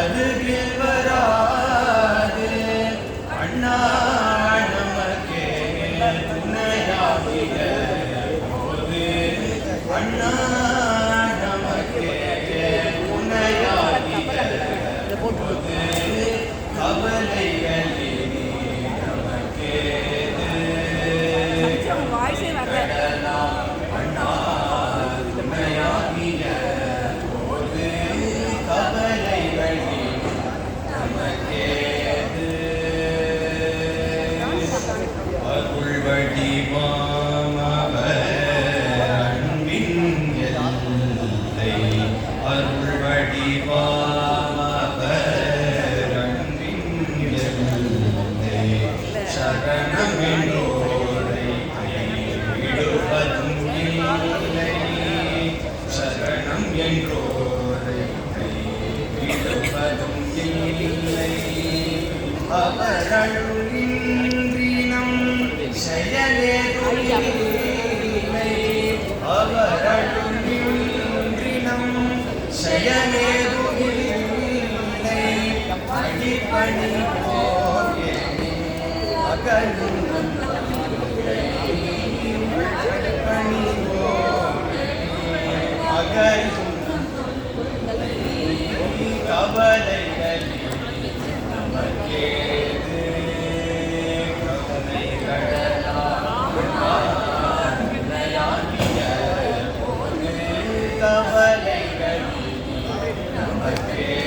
அருகில் வராது அண்ணா நமக்கே துணையாகிய போது அண்ணா நமக்கே துணையாகிய போது கவலைகளே நமக்கேது அண்ணா துணையாகிய போது கவலைகளே நமக்கேது அருள் வடிவாமவர் அன்பின் எல்லை அருள் வடிவாமவர் அன்பின் எல்லை சரணமென்றோரை கைவிடுவதும் இல்லை சரணம் என்றோரை கைவிடுவதும் இல்லை அவரருளின்றி நம் செயலேதுமில்லை அவரருளின்றி நம் செயலேதுமில்லை அடிப்பணி போகே அகலும் அடிப்பணி போகே அகலும் கவலைகள் நமக்கேது கவலைகள் நமக்கே